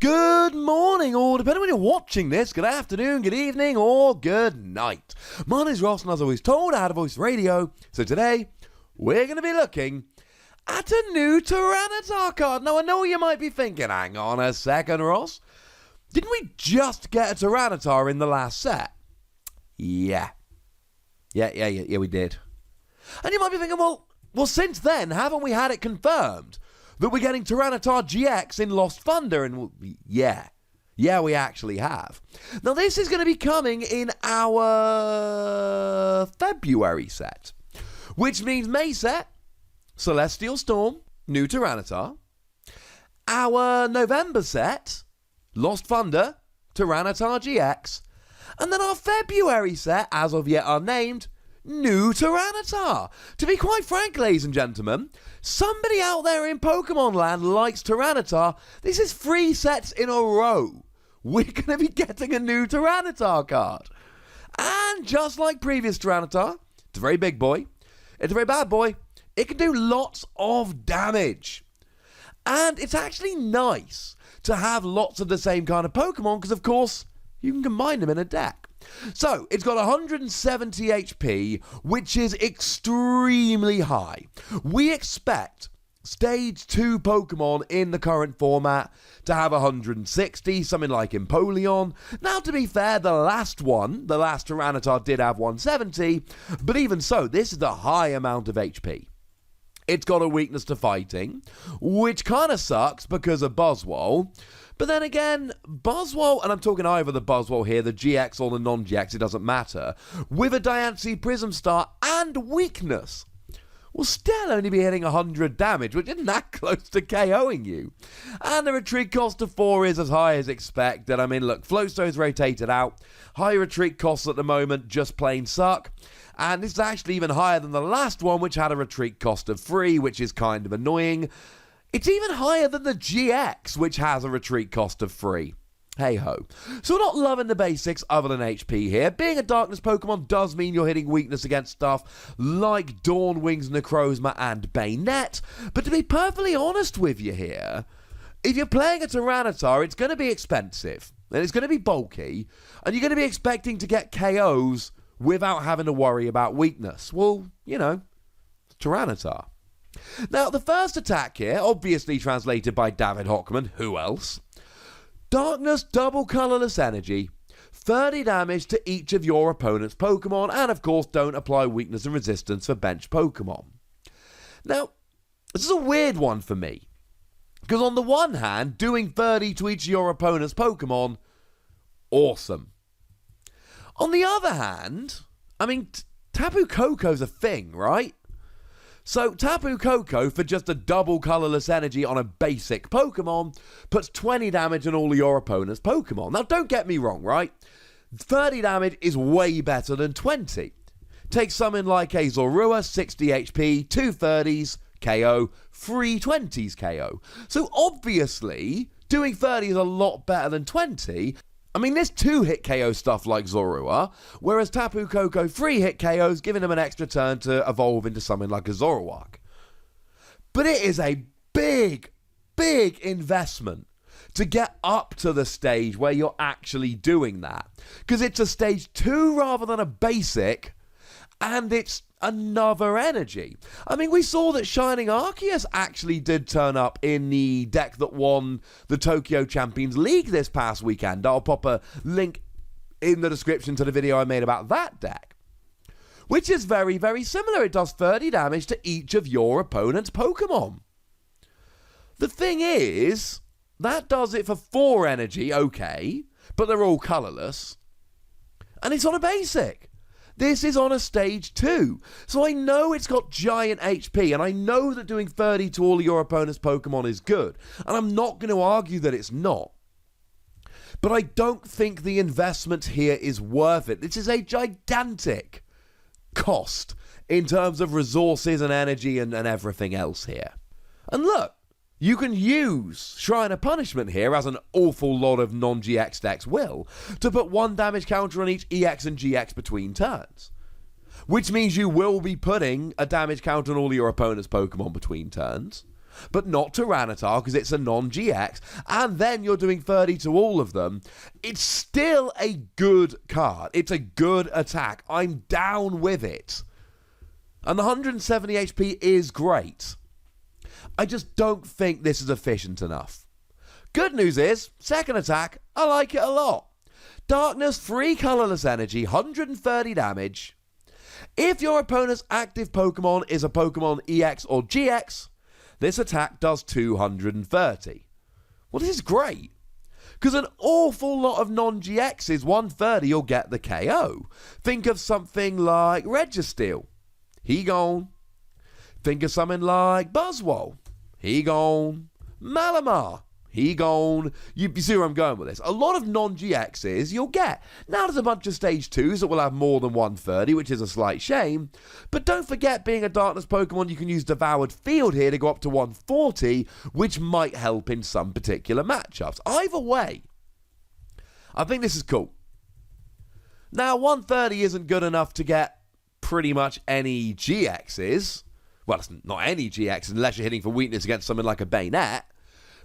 Good morning, or depending when you're watching this, good afternoon, good evening, or good night. My name's Ross, and as always told, I had a voice radio. So today, we're going to be looking at a new Tyranitar card. Now, I know you might be thinking, hang on a second, Ross. Didn't we just get a Tyranitar in the last set? Yeah, we did. And you might be thinking, well, since then, haven't we had it confirmed that we're getting Tyranitar GX in Lost Thunder? And yeah, we actually have. Now, this is going to be coming in our February set, which means May set, Celestial Storm, new Tyranitar. Our November set, Lost Thunder, Tyranitar GX. And then our February set, as of yet unnamed, new Tyranitar. To be quite frank, ladies and gentlemen, somebody out there in Pokemon land likes Tyranitar. This is 3 sets in a row. We're going to be getting a new Tyranitar card. And just like previous Tyranitar, it's a very big boy. It's a very bad boy. It can do lots of damage. And it's actually nice to have lots of the same kind of Pokemon because, of course, you can combine them in a deck. So, it's got 170 HP, which is extremely high. We expect Stage 2 Pokemon in the current format to have 160, something like Empoleon. Now, to be fair, the last Tyranitar did have 170, but even so, this is a high amount of HP. It's got a weakness to fighting, which kind of sucks because of Buzzwole. But then again, Buzzwole, and I'm talking either the Buzzwole here, the GX or the non-GX, it doesn't matter, with a Diancie Prism Star and weakness, will still only be hitting 100 damage, which isn't that close to KOing you. And the retreat cost of 4 is as high as expected. I mean, look, Flowstone's rotated out. High retreat costs at the moment just plain suck. And this is actually even higher than the last one, which had a retreat cost of 3, which is kind of annoying. It's even higher than the GX, which has a retreat cost of 3. Hey-ho. So we're not loving the basics other than HP here. Being a Darkness Pokemon does mean you're hitting weakness against stuff like Dawnwings, Necrozma, and Bayonet. But to be perfectly honest with you here, if you're playing a Tyranitar, it's going to be expensive. And it's going to be bulky. And you're going to be expecting to get KOs without having to worry about weakness. Well, you know, Tyranitar. Now, the first attack here, obviously translated by David Hochmann, who else? Darkness, double colourless energy, 30 damage to each of your opponent's Pokemon, and of course don't apply weakness and resistance for bench Pokemon. Now, this is a weird one for me, because on the one hand, doing 30 to each of your opponent's Pokemon, awesome. On the other hand, I mean, Tapu Koko's a thing, right? So, Tapu Koko, for just a double colourless energy on a basic Pokemon, puts 20 damage on all of your opponent's Pokemon. Now, don't get me wrong, right? 30 damage is way better than 20. Take something like a Zorua, 60 HP, 2 30s, KO, 3 20s, KO. So, obviously, doing 30 is a lot better than 20. I mean, there's 2-hit KO stuff like Zorua, whereas Tapu Koko 3-hit KOs, giving them an extra turn to evolve into something like a Zoroark. But it is a big, big investment to get up to the stage where you're actually doing that. Because it's a stage 2 rather than a basic, and it's another energy. I mean, we saw that Shining Arceus actually did turn up in the deck that won the Tokyo Champions League this past weekend. I'll pop a link in the description to the video I made about that deck, which is very, very similar. It does 30 damage to each of your opponent's Pokemon. The thing is, that does it for 4 energy, okay, but they're all colourless, and it's on a basic. This is on a stage 2, so I know it's got giant HP, and I know that doing 30 to all of your opponent's Pokemon is good, and I'm not going to argue that it's not. But I don't think the investment here is worth it. This is a gigantic cost in terms of resources and energy and everything else here. And look, you can use Shrine of Punishment here, as an awful lot of non-GX decks will, to put 1 damage counter on each EX and GX between turns. Which means you will be putting a damage counter on all your opponent's Pokemon between turns. but not Tyranitar because it's a non-GX, and then you're doing 30 to all of them, it's still a good card. It's a good attack. I'm down with it. And the 170 HP is great. I just don't think this is efficient enough. Good news is, second attack, I like it a lot. Darkness, 3 colorless energy, 130 damage. If your opponent's active Pokemon is a Pokemon EX or GX, this attack does 230. Well, this is great. Because an awful lot of non-GXs, 130, you'll get the KO. Think of something like Registeel. He gone. Think of something like Buzzwole. He gone. Malamar. He gone. You see where I'm going with this. A lot of non-GXs you'll get. Now there's a bunch of stage 2s that will have more than 130, which is a slight shame. But don't forget, being a Darkness Pokemon, you can use Devoured Field here to go up to 140, which might help in some particular matchups. Either way, I think this is cool. Now, 130 isn't good enough to get pretty much any GXs. Well, it's not any GX unless you're hitting for weakness against something like a Bayonet.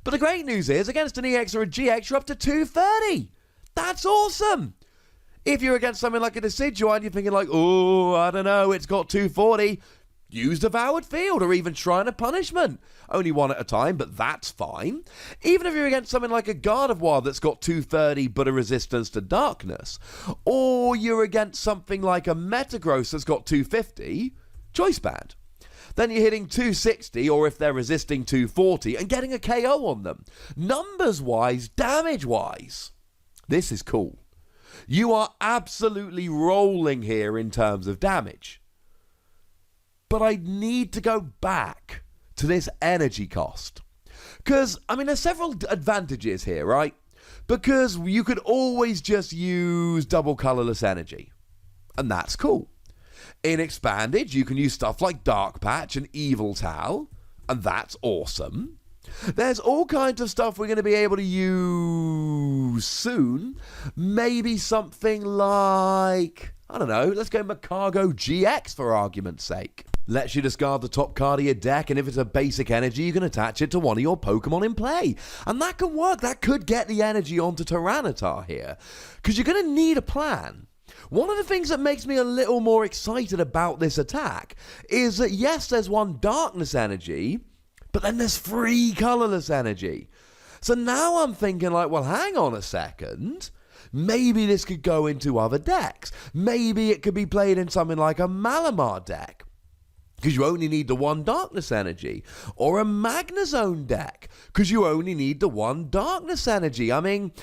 But the great news is, against an EX or a GX, you're up to 230. That's awesome. If you're against something like a Decidueye and you're thinking like, oh, I don't know, it's got 240, use Devoured Field or even Shrine of Punishment. Only one at a time, but that's fine. Even if you're against something like a Gardevoir that's got 230 but a resistance to darkness, or you're against something like a Metagross that's got 250, Choice Band. Then you're hitting 260, or if they're resisting 240, and getting a KO on them. Numbers-wise, damage-wise, this is cool. You are absolutely rolling here in terms of damage. But I need to go back to this energy cost. Because, I mean, there's several advantages here, right? Because you could always just use double colorless energy. And that's cool. In Expanded, you can use stuff like Dark Patch and Evil Tal, and that's awesome. There's all kinds of stuff we're going to be able to use soon. Maybe something like, I don't know, let's go Macargo GX for argument's sake. Lets you discard the top card of your deck, and if it's a basic energy, you can attach it to one of your Pokemon in play. And that can work. That could get the energy onto Tyranitar here, because you're going to need a plan. One of the things that makes me a little more excited about this attack is that, yes, there's one darkness energy, but then there's 3 colorless energy. So now I'm thinking like, well, hang on a second. Maybe this could go into other decks. Maybe it could be played in something like a Malamar deck, because you only need the 1 darkness energy. Or a Magnezone deck, because you only need the 1 darkness energy. I mean,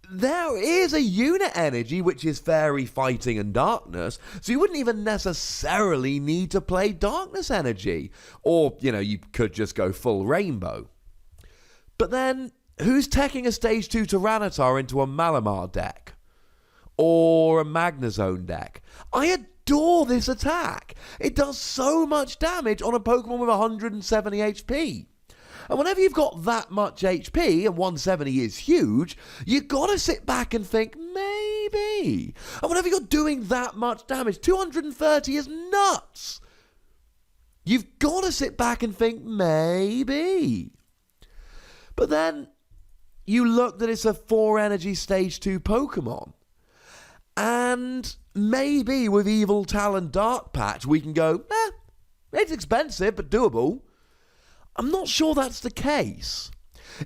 there is a unit energy, which is Fairy, Fighting, and Darkness, so you wouldn't even necessarily need to play Darkness energy. Or, you know, you could just go full Rainbow. But then, who's teching a Stage 2 Tyranitar into a Malamar deck? Or a Magnezone deck? I adore this attack. It does so much damage on a Pokemon with 170 HP. And whenever you've got that much HP, and 170 is huge, you've got to sit back and think, maybe. And whenever you're doing that much damage, 230 is nuts. You've got to sit back and think, maybe. But then, you look that it's a 4 energy stage 2 Pokemon. And maybe with Evil Talon Dark Patch, we can go, it's expensive, but doable. I'm not sure that's the case.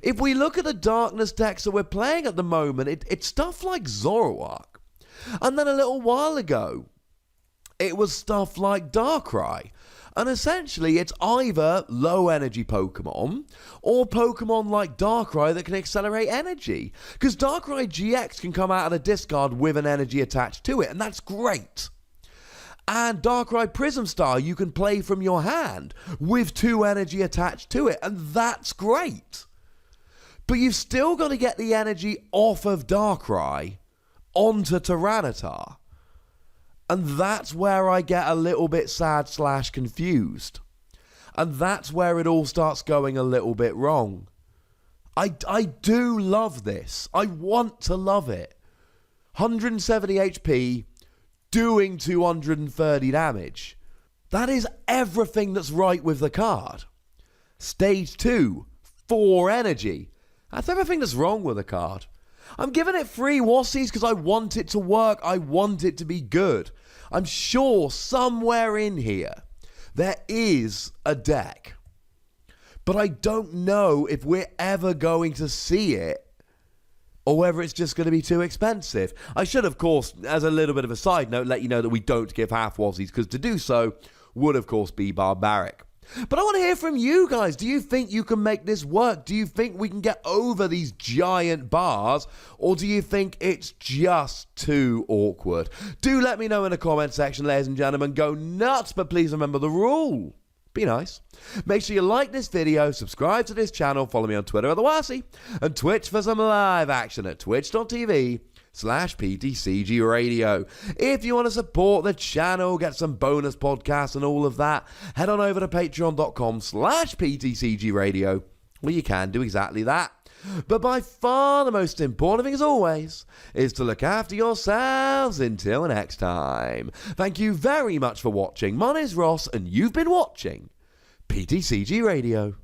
If we look at the darkness decks that we're playing at the moment, it's stuff like Zoroark. And then a little while ago, it was stuff like Darkrai. And essentially, it's either low energy Pokemon or Pokemon like Darkrai that can accelerate energy. Because Darkrai GX can come out of the discard with an energy attached to it, and that's great. And Darkrai Prism Star you can play from your hand with 2 energy attached to it, and that's great. But you've still got to get the energy off of Darkrai onto Tyranitar. And that's where I get a little bit sad / confused. And that's where it all starts going a little bit wrong. I do love this. I want to love it. 170 HP, doing 230 damage. That is everything that's right with the card. Stage 2, 4 energy. That's everything that's wrong with the card. I'm giving it 3 Wassies because I want it to work. I want it to be good. I'm sure somewhere in here there is a deck. But I don't know if we're ever going to see it or whether it's just going to be too expensive. I should, of course, as a little bit of a side note, let you know that we don't give half Wassies because to do so would, of course, be barbaric. But I want to hear from you guys. Do you think you can make this work? Do you think we can get over these giant bars? Or do you think it's just too awkward? Do let me know in the comment section, ladies and gentlemen. Go nuts, but please remember the rule. Be nice. Make sure you like this video, subscribe to this channel, follow me on Twitter at the Wassie, and Twitch for some live action at twitch.tv/PTCGRadio. If you want to support the channel, get some bonus podcasts and all of that, head on over to patreon.com/PTCGRadio, where you can do exactly that. But by far the most important thing, as always, is to look after yourselves until next time. Thank you very much for watching. My name is Ross, and you've been watching PTCG Radio.